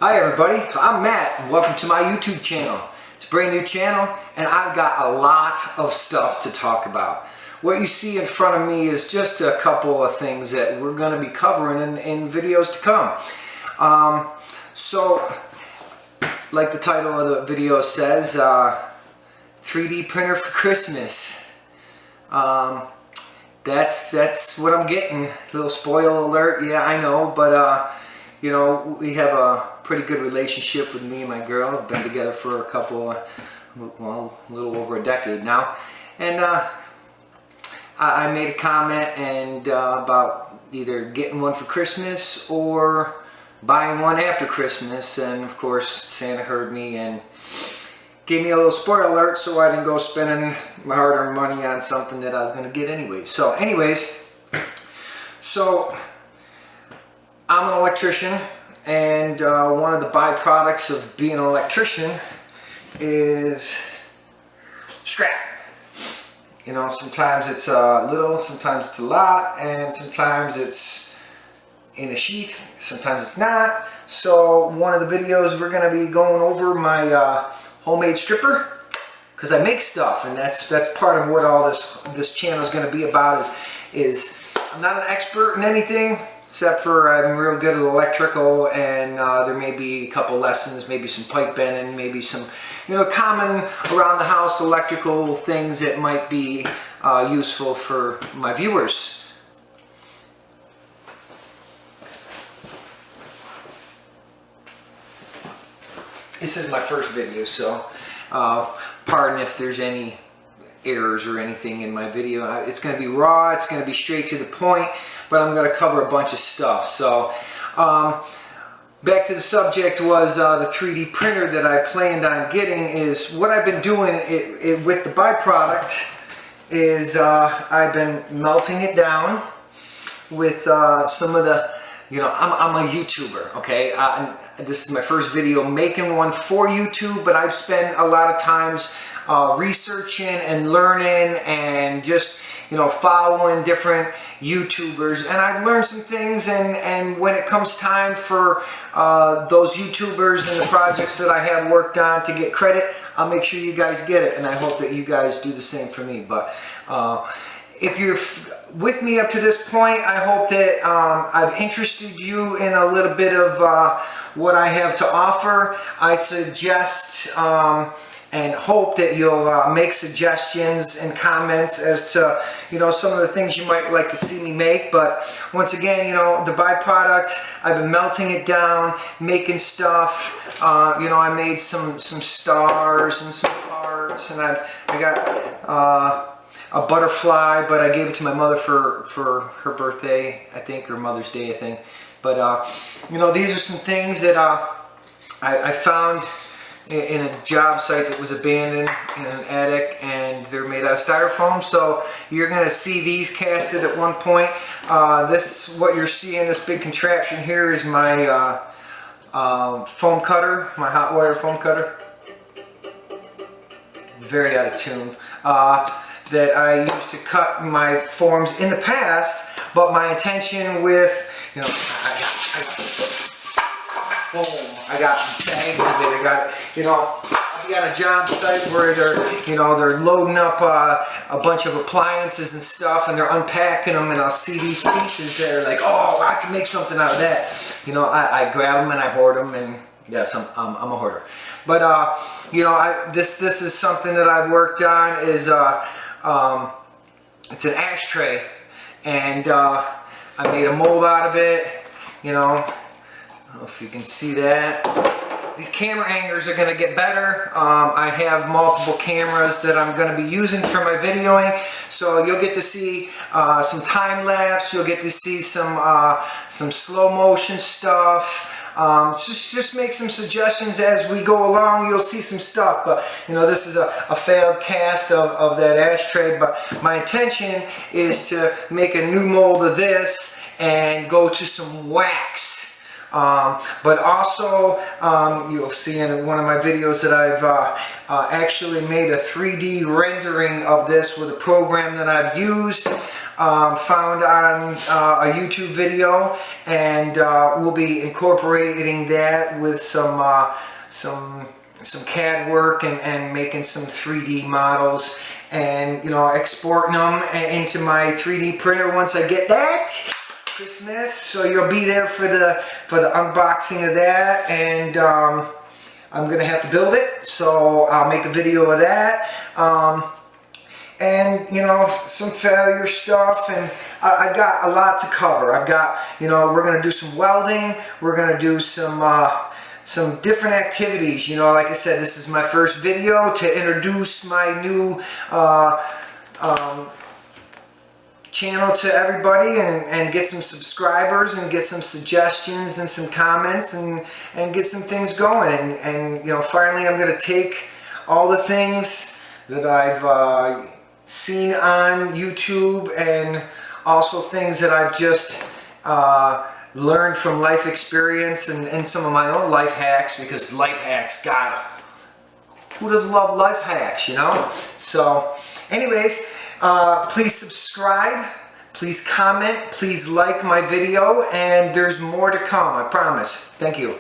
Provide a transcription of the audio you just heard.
Hi everybody, I'm Matt and welcome to my YouTube channel. It's a brand new channel and I've got a lot of stuff to talk about. What you see in front of me is just a couple of things that we're going to be covering in videos to come. So, like the title of the video says, 3D printer for Christmas. That's what I'm getting. Little spoil alert, yeah I know, but you know, we have a pretty good relationship with me and my girl. We've been together for a little over a decade now. And I made a comment about either getting one for Christmas or buying one after Christmas. And of course, Santa heard me and gave me a little spoiler alert, so I didn't go spending my hard-earned money on something that I was going to get anyway. So anyways, I'm an electrician, and one of the byproducts of being an electrician is scrap. You know, sometimes it's a little, sometimes it's a lot, and sometimes it's in a sheath, sometimes it's not. So one of the videos we're going to be going over my homemade stripper, because I make stuff, and that's part of what all this channel is going to be about. Is I'm not an expert in anything, except for I'm real good at electrical, and there may be a couple lessons, maybe some pipe bending, maybe some, you know, common around the house electrical things that might be useful for my viewers. This is my first video, so pardon if there's any errors or anything in my video. It's going to be raw, it's going to be straight to the point, but I'm going to cover a bunch of stuff. So back to the subject was the 3D printer that I planned on getting. Is what I've been doing with the byproduct is I've been melting it down with some of the, you know, I'm a YouTuber, okay? This is my first video making one for YouTube, but I've spent a lot of times researching and learning and just, you know, following different YouTubers, and I've learned some things, and when it comes time for those YouTubers and the projects that I have worked on to get credit, I'll make sure you guys get it, and I hope that you guys do the same for me. But if you're with me up to this point, I hope that I've interested you in a little bit of what I have to offer. I suggest and hope that you'll make suggestions and comments as to, you know, some of the things you might like to see me make. But once again, you know, the byproduct, I've been melting it down, making stuff. You know, I made some stars and some hearts, and I got a butterfly, but I gave it to my mother for her birthday, I think, or Mother's Day, I think. But you know, these are some things that I found in a job site that was abandoned in an attic, and they're made out of styrofoam. So you're going to see these casted at one point. What you're seeing, this big contraption here, is my foam cutter, my hot wire foam cutter. Very out of tune. That I used to cut my forms in the past, but my intention with, you know, I got bags of it. I got, you know, I'll be on a job site where they're loading up a bunch of appliances and stuff, and they're unpacking them, and I'll see these pieces that are like, oh, I can make something out of that. You know, I grab them and I hoard them, and yes, I'm a hoarder. But you know, this is something that I've worked on. Is it's an ashtray, and I made a mold out of it. You know, I don't know if you can see that. These camera hangers are going to get better. I have multiple cameras that I'm going to be using for my videoing, so you'll get to see some time lapse. You'll get to see some slow motion stuff. Just make some suggestions as we go along. You'll see some stuff, but you know, this is a failed cast of that ashtray. But my intention is to make a new mold of this and go to some wax. But also, you'll see in one of my videos that I've actually made a 3D rendering of this with a program that I've used. found on a YouTube video, and we'll be incorporating that with some CAD work and making some 3D models, and exporting them into my 3D printer once I get that. Christmas, so you'll be there for the unboxing of that, and I'm gonna have to build it, so I'll make a video of that, and some failure stuff, and I've got a lot to cover. I've got, we're gonna do some welding, we're gonna do some different activities. Like I said, this is my first video to introduce my new channel to everybody, and get some subscribers, and get some suggestions and some comments, and get some things going, and finally I'm going to take all the things that I've seen on YouTube, and also things that I've just learned from life experience, and some of my own life hacks, because life hacks, God, who doesn't love life hacks, So anyways, please subscribe, please comment, please like my video, and there's more to come, I promise. Thank you.